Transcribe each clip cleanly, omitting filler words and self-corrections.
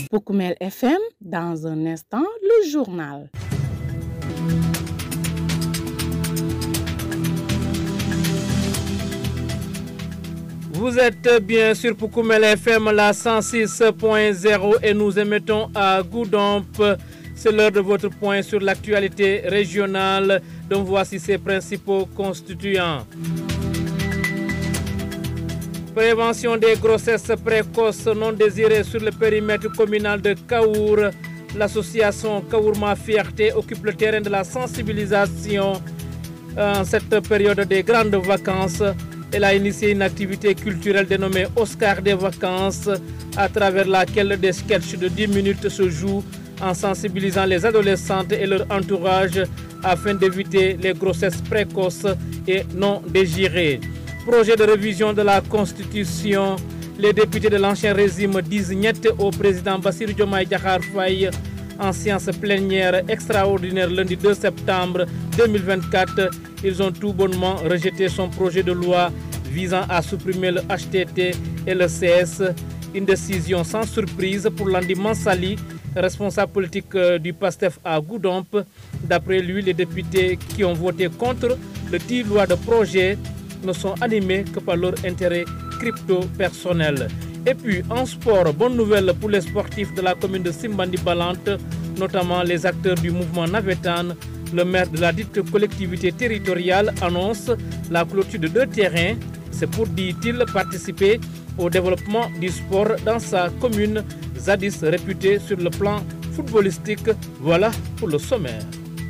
Poukoumel FM, dans un instant, le journal. Vous êtes bien sur Poukoumel FM, la 106.0 et nous émettons à Goudomp. C'est l'heure de votre point sur l'actualité régionale. Donc voici ses principaux constituants. Prévention des grossesses précoces non désirées sur le périmètre communal de Kaour. L'association Kaourma Fierté occupe le terrain de la sensibilisation en cette période des grandes vacances. Elle a initié une activité culturelle dénommée Oscar des vacances, à travers laquelle des sketchs de 10 minutes se jouent en sensibilisant les adolescentes et leur entourage afin d'éviter les grossesses précoces et non désirées. Projet de révision de la Constitution, les députés de l'ancien régime disent niet au président Bassirou Diomaye Diakhar Faye en séance plénière extraordinaire lundi 2 septembre 2024. Ils ont tout bonnement rejeté son projet de loi visant à supprimer le HTT et le CS. Une décision sans surprise pour Landi Mansali, responsable politique du PASTEF à Goudomp. D'après lui, les députés qui ont voté contre le dit loi de projet ne sont animés que par leur intérêt crypto-personnel. Et puis, en sport, bonne nouvelle pour les sportifs de la commune de Simbandi-Balante, notamment les acteurs du mouvement Navetan. Le maire de la dite collectivité territoriale annonce la clôture de 2 terrains. C'est pour, dit-il, participer au développement du sport dans sa commune, Zadis réputée sur le plan footballistique. Voilà pour le sommaire.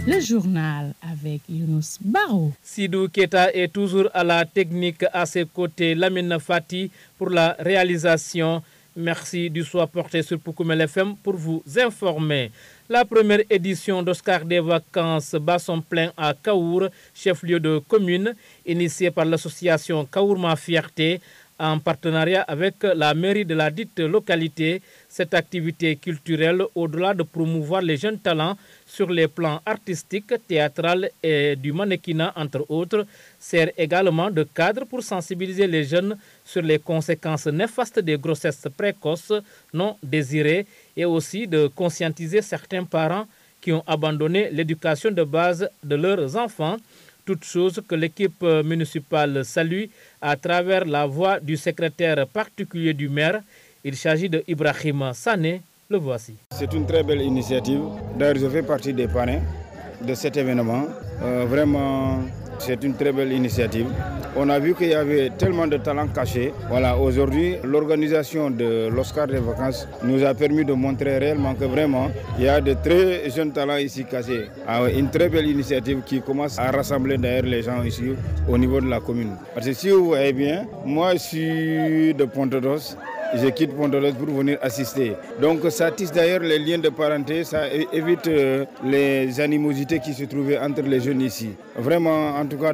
Le journal avec Younous Barou. Sidou Keta est toujours à la technique, à ses côtés Lamine Fati pour la réalisation. Merci du soir porté sur Poukoumel FM pour vous informer. La première édition d'Oscar des vacances bat son plein à Kaour, chef-lieu de commune, initiée par l'association Kaourma Fierté, en partenariat avec la mairie de la dite localité. Cette activité culturelle, au-delà de promouvoir les jeunes talents sur les plans artistiques, théâtral et du mannequinat, entre autres, sert également de cadre pour sensibiliser les jeunes sur les conséquences néfastes des grossesses précoces non désirées et aussi de conscientiser certains parents qui ont abandonné l'éducation de base de leurs enfants. Toute chose que l'équipe municipale salue à travers la voix du secrétaire particulier du maire. Il s'agit de Ibrahima Sané. Le voici. C'est une très belle initiative. D'ailleurs, je fais partie des parrains de cet événement. Vraiment, c'est une très belle initiative. On a vu qu'il y avait tellement de talents cachés. Voilà, aujourd'hui, l'organisation de l'Oscar des vacances nous a permis de montrer réellement que vraiment, il y a de très jeunes talents ici cachés. Une très belle initiative qui commence à rassembler d'ailleurs les gens ici au niveau de la commune. Parce que si vous voyez bien, moi je suis de Pont-de-Doce. Je quitte Pont-de-Doce pour venir assister. Donc ça tisse d'ailleurs les liens de parenté, ça évite les animosités qui se trouvaient entre les jeunes ici. Vraiment, en tout cas,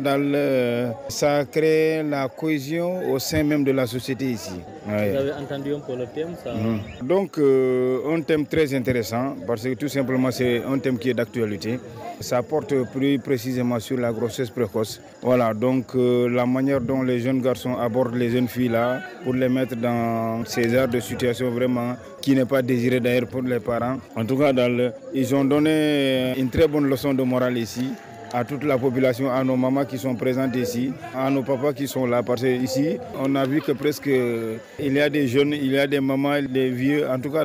ça crée la cohésion au sein même de la société ici. Ouais. Vous avez entendu un peu le thème ça... Donc un thème très intéressant parce que tout simplement c'est un thème qui est d'actualité. Ça porte plus précisément sur la grossesse précoce. Voilà, donc la manière dont les jeunes garçons abordent les jeunes filles là pour les mettre dans ces genres de situation vraiment qui n'est pas désiré d'ailleurs pour les parents. En tout cas, ils ont donné une très bonne leçon de morale ici à toute la population, à nos mamans qui sont présentes ici, à nos papas qui sont là. Parce qu'ici, on a vu que presque il y a des jeunes, il y a des mamans, des vieux. En tout cas,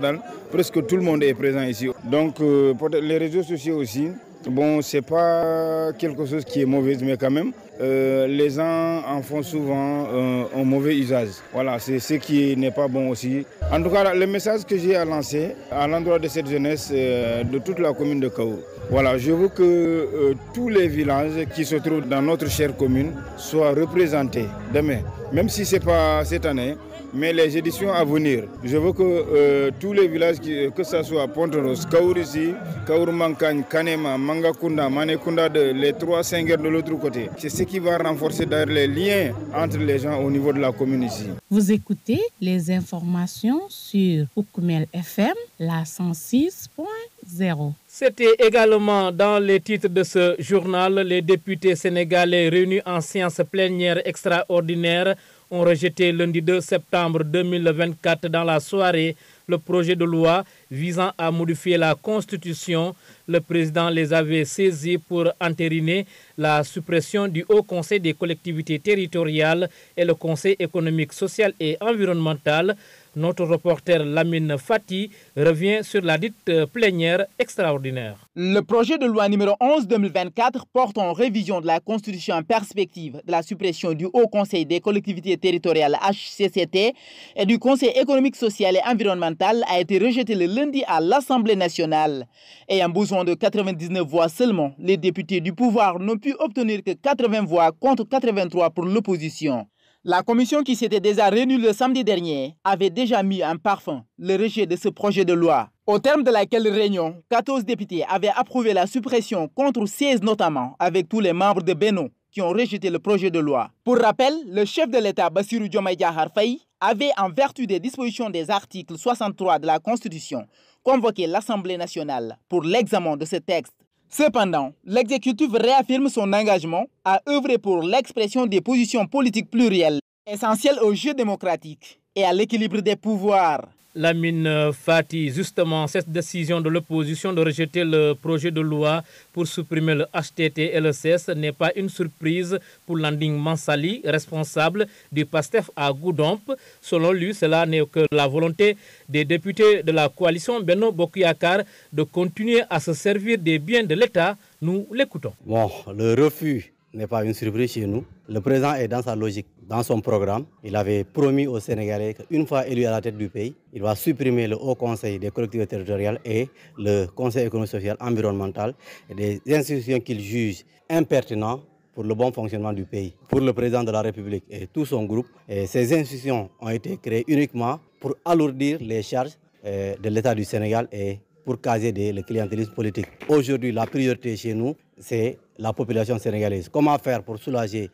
presque tout le monde est présent ici. Donc, pour les réseaux sociaux aussi, bon, c'est pas quelque chose qui est mauvais, mais quand même, les gens en font souvent un mauvais usage. Voilà, c'est ce qui n'est pas bon aussi. En tout cas, le message que j'ai à lancer à l'endroit de cette jeunesse de toute la commune de Kaour. Voilà, je veux que tous les villages qui se trouvent dans notre chère commune soient représentés demain. Même si ce n'est pas cette année, mais les éditions à venir. Je veux que tous les villages, que ce soit Pont-de-Doce, Kaour ici, Kaour Mankagne, Kanema, Mangakunda, Manekunda, les 3 Senghers de l'autre côté. C'est ce qui va renforcer d'ailleurs les liens entre les gens au niveau de la commune ici. Vous écoutez les informations sur Poukoumel FM, la 106.0. C'était également dans les titres de ce journal. Les députés sénégalais réunis en séance plénière extraordinaire ont rejeté lundi 2 septembre 2024 dans la soirée le projet de loi visant à modifier la Constitution. Le président les avait saisis pour entériner la suppression du Haut Conseil des collectivités territoriales et le Conseil économique, social et environnemental. Notre reporter Lamine Fati revient sur la dite plénière extraordinaire. Le projet de loi numéro 11-2024 porte en révision de la Constitution en perspective de la suppression du Haut Conseil des collectivités territoriales HCCT et du Conseil économique, social et environnemental a été rejeté le lundi à l'Assemblée nationale. Ayant besoin de 99 voix seulement, les députés du pouvoir n'ont pu obtenir que 80 voix contre 83 pour l'opposition. La commission qui s'était déjà réunie le samedi dernier avait déjà mis en parfum le rejet de ce projet de loi. Au terme de laquelle réunion, 14 députés avaient approuvé la suppression contre 16 notamment, avec tous les membres de Benno qui ont rejeté le projet de loi. Pour rappel, le chef de l'État, Bassirou Diomaye Diakhar Faye, avait, en vertu des dispositions des articles 63 de la Constitution, convoqué l'Assemblée nationale pour l'examen de ce texte. Cependant, l'exécutif réaffirme son engagement à œuvrer pour l'expression des positions politiques plurielles, essentielles au jeu démocratique et à l'équilibre des pouvoirs. Lamine Fati, justement, cette décision de l'opposition de rejeter le projet de loi pour supprimer le HTT-LCS n'est pas une surprise pour Landing Mansali, responsable du PASTEF à Goudomp. Selon lui, cela n'est que la volonté des députés de la coalition Benno Bokk Yakaar de continuer à se servir des biens de l'État. Nous l'écoutons. Bon, le refus n'est pas une surprise chez nous. Le président est dans sa logique, dans son programme. Il avait promis aux Sénégalais qu'une fois élu à la tête du pays, il va supprimer le Haut Conseil des collectivités territoriales et le Conseil économique, social et environnemental, et des institutions qu'il juge impertinentes pour le bon fonctionnement du pays. Pour le président de la République et tout son groupe, ces institutions ont été créées uniquement pour alourdir les charges de l'État du Sénégal et pour caser le clientélisme politique. Aujourd'hui, la priorité chez nous, c'est la population sénégalaise. Comment faire pour soulager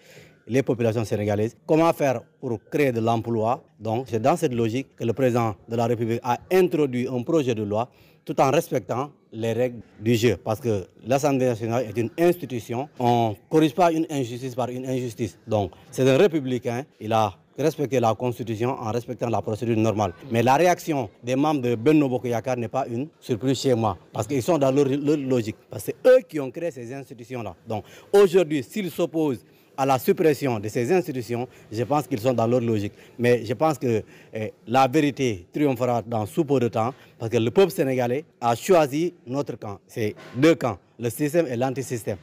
les populations sénégalaises? Comment faire pour créer de l'emploi? Donc, c'est dans cette logique que le président de la République a introduit un projet de loi tout en respectant les règles du jeu. Parce que l'Assemblée nationale est une institution. On ne corrige pas une injustice par une injustice. Donc, c'est un républicain. Il a respecter la Constitution en respectant la procédure normale. Mais la réaction des membres de Benno Bokk Yakaar n'est pas une surprise chez moi, parce qu'ils sont dans leur logique. Parce que c'est eux qui ont créé ces institutions-là. Donc aujourd'hui, s'ils s'opposent à la suppression de ces institutions, je pense qu'ils sont dans leur logique. Mais je pense que la vérité triomphera dans sous peu de temps, parce que le peuple sénégalais a choisi notre camp. C'est deux camps, le système et l'antisystème.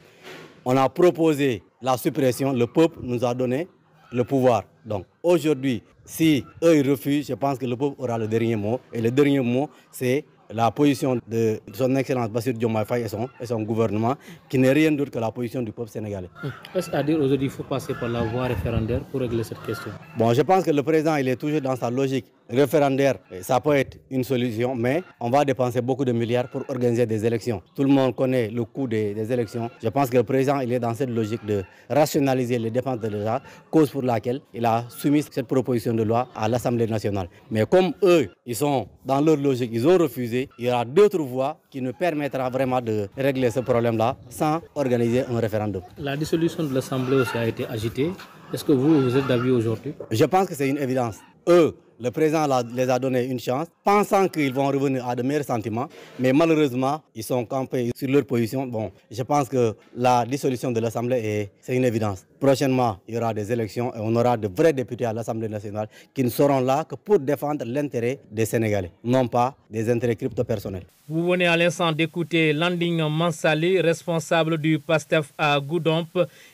On a proposé la suppression, le peuple nous a donné le pouvoir. Donc aujourd'hui, si eux ils refusent, je pense que le peuple aura le dernier mot. Et le dernier mot, c'est la position de son Excellence Bassirou Diomaye Faye et son gouvernement, qui n'est rien d'autre que la position du peuple sénégalais. Est-ce à dire aujourd'hui qu'il faut passer par la voie référendaire pour régler cette question? Bon, je pense que le président il est toujours dans sa logique référendaire. Ça peut être une solution, mais on va dépenser beaucoup de milliards pour organiser des élections. Tout le monde connaît le coût des élections. Je pense que le président il est dans cette logique de rationaliser les dépenses de l'État, cause pour laquelle il a soumis cette proposition de loi à l'Assemblée nationale. Mais comme eux, ils sont dans leur logique, ils ont refusé, il y aura d'autres voies qui nous permettra vraiment de régler ce problème-là sans organiser un référendum. La dissolution de l'Assemblée aussi a été agitée. Est-ce que vous êtes d'avis aujourd'hui? Je pense que c'est une évidence. Eux, le président les a donné une chance, pensant qu'ils vont revenir à de meilleurs sentiments, mais malheureusement, ils sont campés sur leur position. Bon, je pense que la dissolution de l'Assemblée, c'est une évidence. Prochainement, il y aura des élections et on aura de vrais députés à l'Assemblée nationale qui ne seront là que pour défendre l'intérêt des Sénégalais, non pas des intérêts crypto-personnels. Vous venez à l'instant d'écouter Landing Mansali, responsable du PASTEF à Goudomp.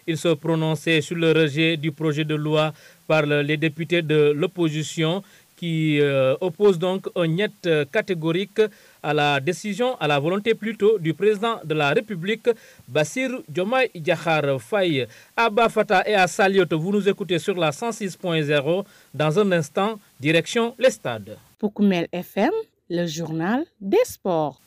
Il se prononçait sur le rejet du projet de loi par les députés de l'opposition qui opposent donc un niet catégorique à la décision, à la volonté plutôt du président de la République, Bassirou Diomaye Diakhar Faye. Abba Fatah et à Saliote, vous nous écoutez sur la 106.0. Dans un instant, direction les stades. Pour Koumel FM, le journal des sports.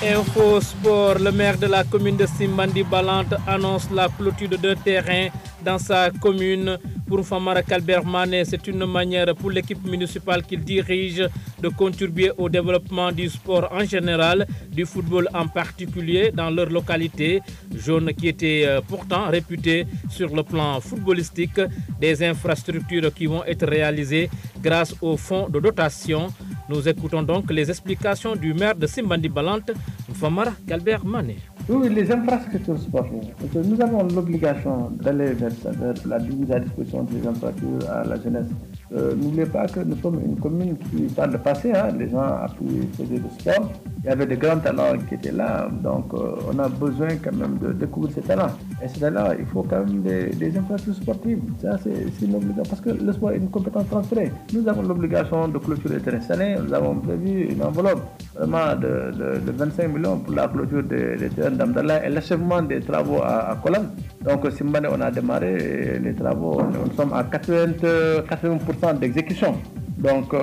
Info Sport, le maire de la commune de Simbandi Balante annonce la clôture de 2 terrains dans sa commune Pour Famara Kalbert Mané, c'est une manière pour l'équipe municipale qu'il dirige de contribuer au développement du sport en général, du football en particulier dans leur localité, zone qui était pourtant réputée sur le plan footballistique, des infrastructures qui vont être réalisées grâce au fonds de dotation. Nous écoutons donc les explications du maire de Simbandi Balante, Famara Kalbert Mané. Oui, les infrastructures sportives. Nous avons l'obligation d'aller vers la mise à disposition des infrastructures à la jeunesse. N'oubliez pas que nous sommes une commune qui, par le passé, les gens ont pu faire du sport. Il y avait de grands talents qui étaient là, donc on a besoin quand même de découvrir ces talents. Et ces talents, il faut quand même des infrastructures sportives. Ça, c'est une obligation, parce que le sport est une compétence transférée. Nous avons l'obligation de clôturer les terrains cette année. Nous avons prévu une enveloppe vraiment de 25 millions pour la clôture des terrains d'Amdallah et l'achèvement des travaux à Kolan. Donc, Simbane, on a démarré les travaux, nous sommes à 80% d'exécution. Donc,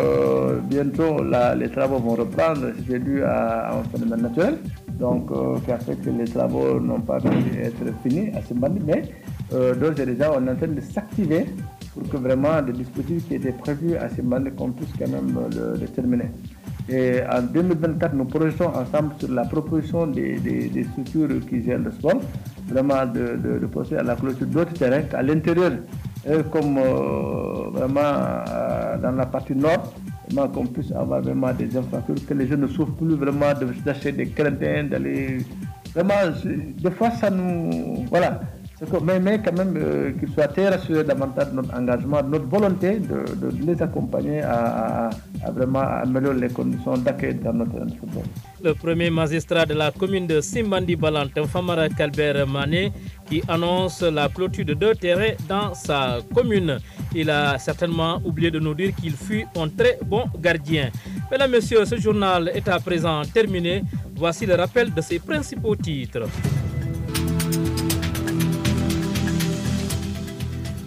bientôt, les travaux vont reprendre, c'est dû à un phénomène naturel, donc, qui a fait que les travaux n'ont pas pu être finis à Simbane, mais d'ores et déjà, on est en train de s'activer pour que vraiment les dispositifs qui étaient prévus à Simbane, qu'on puisse quand même le terminer. Et en 2024, nous projetons ensemble sur la proposition des structures qui gèrent le sport, vraiment de procéder à la clôture d'autres terrains à l'intérieur, comme vraiment dans la partie nord, vraiment qu'on puisse avoir vraiment des infrastructures, que les jeunes ne souffrent plus vraiment d'acheter des crédits, d'aller... Vraiment, des fois, ça nous... Voilà. Mais quand même qu'ils soient très rassurés davantage de notre engagement, de notre volonté de les accompagner à vraiment améliorer les conditions d'accueil dans notre football. Le premier magistrat de la commune de Simbandi Balante, Famara Kalbert Mané, qui annonce la clôture de 2 terrains dans sa commune. Il a certainement oublié de nous dire qu'il fut un très bon gardien. Mesdames, Messieurs, ce journal est à présent terminé. Voici le rappel de ses principaux titres.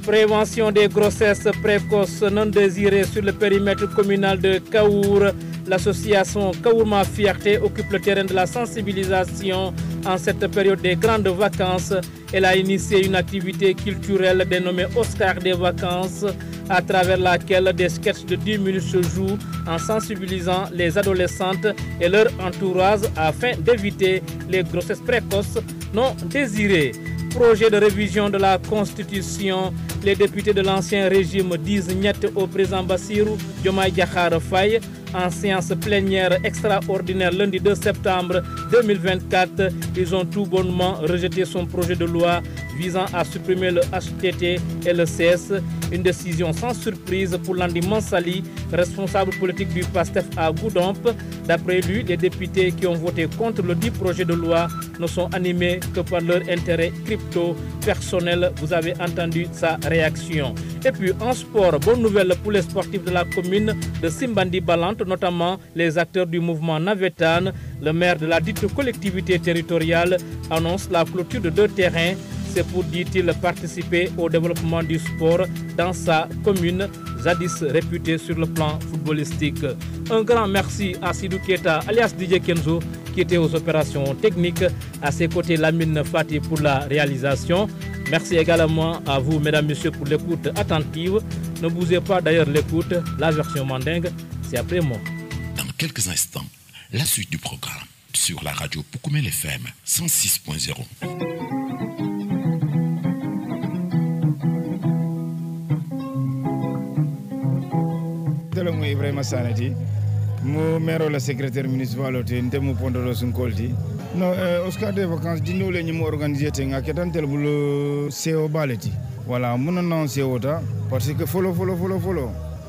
Prévention des grossesses précoces non désirées sur le périmètre communal de Kaour. L'association Kaourma Fierté occupe le terrain de la sensibilisation en cette période des grandes vacances. Elle a initié une activité culturelle dénommée Oscar des vacances, à travers laquelle des sketchs de 10 minutes se jouent en sensibilisant les adolescentes et leur entourage afin d'éviter les grossesses précoces non désirées. Projet de révision de la Constitution, les députés de l'ancien régime disent niet au président Bassirou Diomaye Diakhar Faye en séance plénière extraordinaire lundi 2 septembre 2024. Ils ont tout bonnement rejeté son projet de loi visant à supprimer le HTT et le CS. Une décision sans surprise pour Landi Mansali, responsable politique du PASTEF à Goudomp. D'après lui, les députés qui ont voté contre le dit projet de loi ne sont animés que par leur intérêt crypto personnel. Vous avez entendu sa réaction. Et puis en sport, bonne nouvelle pour les sportifs de la commune de Simbandi Balante, notamment les acteurs du mouvement Navetan. Le maire de la dite collectivité territoriale annonce la clôture de 2 terrains. C'est pour, dit-il, participer au développement du sport dans sa commune, jadis réputée sur le plan footballistique. Un grand merci à Sidou Keita, alias DJ Kenzo, qui était aux opérations techniques. À ses côtés, Lamine Fati pour la réalisation. Merci également à vous, mesdames, messieurs, pour l'écoute attentive. Ne bougez pas d'ailleurs l'écoute. La version mandingue, c'est après moi. Dans quelques instants, la suite du programme sur la radio Poukoumel FM 106.0. Mo Ibrahima Sanati mo maire la secrétaire municipal ote ndemu pondolo sun kolti no Oscar des vacances dino le ñi mo organiser te nga ketantel bulo CEO baleti voilà mun non CEO ta parce que folo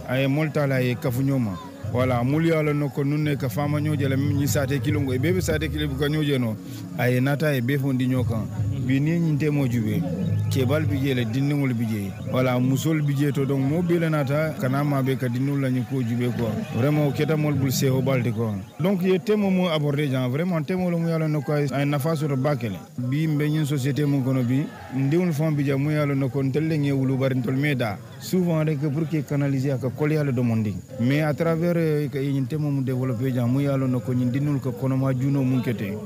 ay molta la e kafunyoma voilà mulyalo no ko nunne ka fama nyoje la ñi sate kilongo e bebe sate kilo ko nyoje no ay nata e be fondi nyokan bi ni ñi ndemo jube kebal bije le dinningol bije voilà musol bije to donc mo bele nata kana ma be ka dinnul la ñu ko jube ko vraiment keta mol bul se o balde ko donc ye temo mo aborder jan vraiment temo lo mu yalo no ko ay nafa so to bakele bi mbe ñin société mo kono bi ndiwul fon bije mu yalo no ko telle nge wulu bari tol meda souvent rek pour que canaliser ak coller yalo demanding mais à travers que ñin temo mu développer jan mu yalo no ko ñin dinnul ko kono ma juno mu kete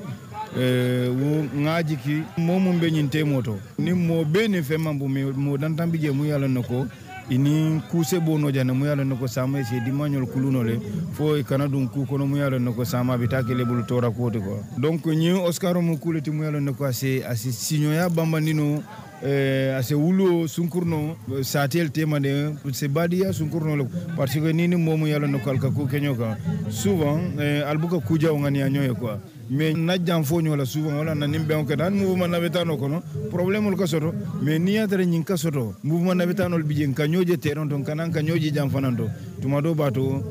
wo ngaji ki momum be nyinte moto ni mo be ne fe mambu mo dan tambi je mu yalla nako ini kuse bono jana mu yalla nako sama se di magnol kuluno le fo e kanadum ku kono mu yalla nako sama bitake le bulu tora ko ko donc ni Oscar mu kuleti mu yalla nako asi signo ya bambandino ase wulo sunkurno satel temade se badia sunkurno parce que nini momu yalla no kalka ku kenyoka souvent albuka kuja ngani anyoy quoi mais najjam fonyo la souvent wala na nimbe on kedan mouvement nabetano kono problème ko soto mais niya nyin ka soto mouvement nabetano bijen kanyoje teron don kanan kanyoji jam fanando tumado bato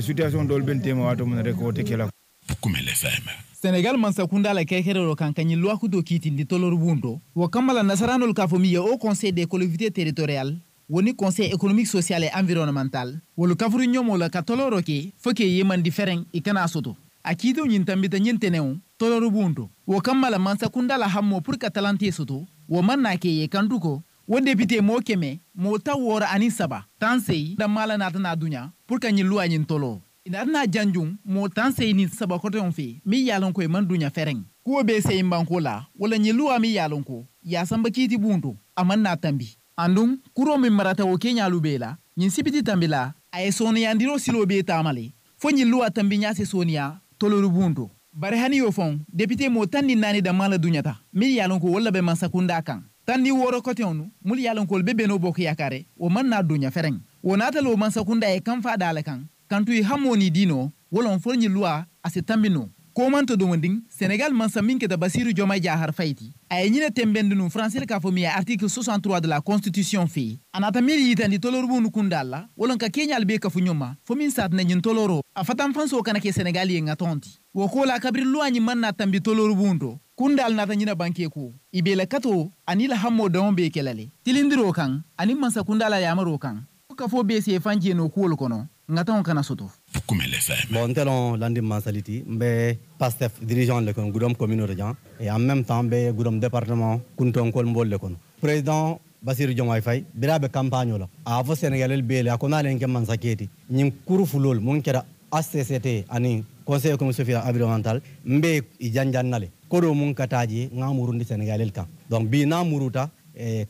situation dol ben tema wato mun reko te kala Pukumel FM. Senegal mansakunda la kekerero kankanyi loi kudo kitindi tolor bundo wakamala nasaranol kafomiye au conseil des collectivités territoriales woni conseil économique social et environnemental wolu kafuru nyomo la katoloro ke foke yeman difereng ikana soto akido nyintambita nyinteneu tolor bundo wakamala mansakunda la hammo pour katalantie soto wamanna ke ye kanduko wo député mo keme mo tawora anisaba tansei da mala natana dunya pour kanyi loi nyin tolo inadna janjung mo tansei ni saba kote on fi mi yalon ko man dunya fereng ko be sey mbanko la wala nyi luwa mi yalon ko ya samba kiti buntu amanna tambi andum kuro mi marata o kenya lubela nyin sibiti tambila ay sonia ndiro silo be tamale fo nyi luwa tambi nya se sonia toloru buntu bare hani yo fon député mo tanni nani da mala dunyata mi yalon ko wala be mansakunda kan tanni woro kote onu mul yalon ko be beno bok yakare o manna dunya fereng wonata lo mansakunda e kan fa dala kan kantu i hamoni dino wolon folni loi ase tambino ko manto do wonding Sénégal mansa minke da Bassirou Diomaye Diakhar Faye ay ñina tembendu nu français ka fomi article 63 de la constitution fi anata miri yitandi tolorbu nu kundalla wolon ka kenyal be ka fu ñoma fomi sat na ñin toloro afatam fanso kana ke Sénégal ye ngatonti wo ko la kabri loi ñi manna tambi tolorbu ndo kundal nata ñina banke ko ibele kato anila hammo do be kelale tilindiro kan ani mansa kundala yamaro kan ka fo be se fanje no kuol kono ngaton kana soto Pukumel FM. Bon, telon landim mansaliti mbe pastef dirigeant le kon gudom commune de Jan et en même temps be gudom département kunton kol mbol le kon président Bassirou Diomaye Faye birabe campagne la avo sénégalais be la konale en mansaketi ñim kuru fulol mun kera ACCT ani conseil économique social environnemental mbe i janjannale kodo mun kataji ngamurundi sénégalais kan donc bi na muruta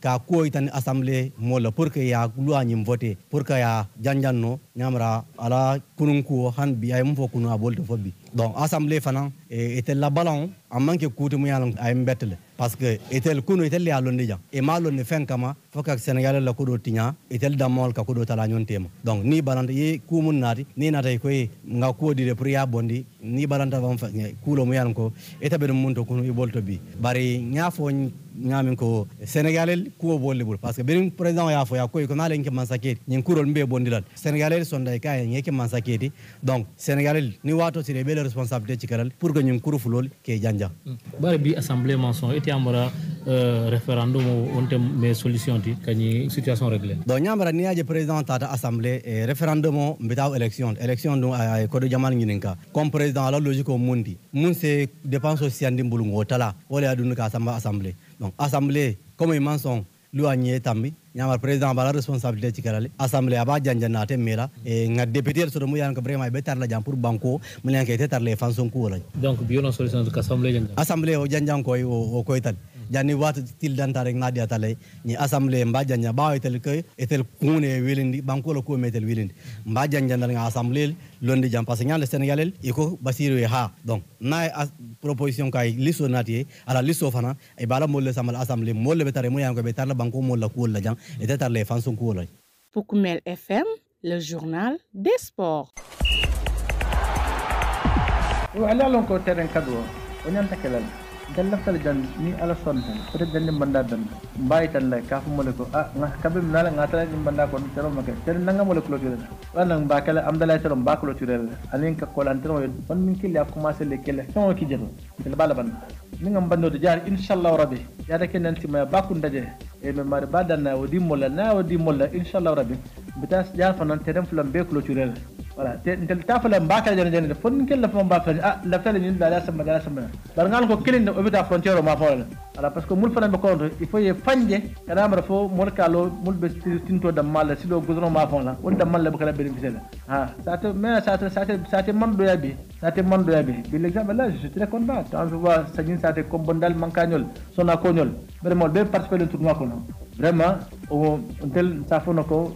ka ko itan assemblée mola pour que ya loi ñim voter pour que ya janjanno ñamra ala kununku han bi ay mo fokunu abolto fobbi donc assemblée fana était la ballon en manque kuutu mu yalan ay mbetle parce que etel kunu etel ya londi jang e ma lonni fen kama foka sénégal la ko do tinya etel damol ka ko do tala nyon tema donc ni balante ye kumun nati ni natay koy nga ko dire pour ya bondi ni balanta bam fa kulo mu yalan ko etabe dum munto kunu e bolto bi bari ñafo ñamin ko sénégalais ko bolle bul parce que ben président ya fo ya koy ko nalen ke mansaketi ñin kurol mbe bondilat sénégalais sonday kay ñeke mansaketi donc sénégalais ni wato sire bele responsabilité ci karal pour que ñin kuru fulol ke janja bare bi assemblée mention eti amara référendum on tem mais solution ti kany situation réglée donc ñamara ni aje président tata assemblée référendum mbitaw élection do ay ko do jamal ñininka comme président la logique o mundi mun c'est dépense sociale ndimbulu ngotala wala adunu ka samba assemblée donc assemblée comme mention loi ñe tambi ñamar président bala responsabilité ci kalale assemblée aba janjanate mera e nga député so mu yan ko vraiment be tar la jam pour banko mu yan ke tar les fanson ko la donc bi yon solution de assemblée janjan assemblée o janjan ko o ko tal janni wat til danta rek nadia tale ni assemblée mba janja ba etel ke etel kune welindi banko la ko metel welindi mba janja nga assemblée londi jam parce que ñal sénégalais iko Bassirou ha donc na proposition kay listo natie ala listo fana e bala mo le samal assemblée mo le betare mo yan ko be tar la banko mo la ko la jang et tar les fans sont cool. Pukumel FM, le journal des sports. Ala lon ko terrain kadro onyan takelal dalla tal jan ni ala son peut être dañ banda dan mbay tan la ka fu mo le ko nga kabim nala nga tan ni banda ko tero make ter nanga mo le clôture wala nga kala am dala tero ba clôture alin ka ko lan tero on min kili a commencer le kele son ki jeno le bala ban ni ngam bando de jaar inshallah rabbi ya da ken nanti ma bakku ndaje e me mari badan na wodi molla inshallah rabbi bitas jaar fa nan terem fulam be clôture voilà tel tafala mbaka jene fon kel la fon mbaka la fele ni la sama bar ngal ko kelin do obita frontière ma fawala ala parce que mul fana be ko il faut ye fanje kada mara fo mol kalo mul be tinto da mal si do gouvernement ma fawala won da mal la kala bénéficier ha ça te man do yabi bi l'exemple là je suis très content quand je vois Sagin ça te comme bondal mankanyol sona konyol vraiment be participer le tournoi ko vraiment o tel sa fonako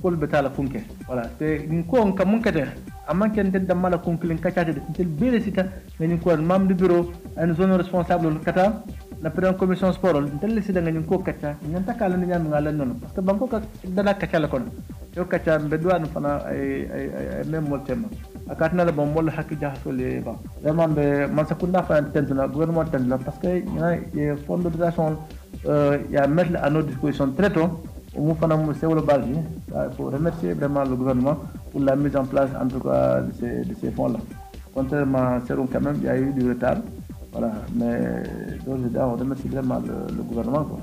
kol betala funke voilà te ko on kam kete amanke ndedda mala konkulin kacate de tel bele sita ngani ko membre du bureau en zone responsable kata la président commission sport tel sita ngani ko kacca nyanta kala ni nyam ngala non parce que banko ka dala kacala kon yo kacca be douane fana ay même mol tema akatna la bon mol hakki jaxole ba vraiment be man sakunda fa tentuna gouvernement tentuna parce que y fonds de dotation il y a mettre à notre disposition très tôt au il faut remercier vraiment le gouvernement pour la mise en place en tout cas de ces fonds là. Contrairement à Serum quand même il y a eu du retard voilà mais donc on remercie vraiment le gouvernement quoi.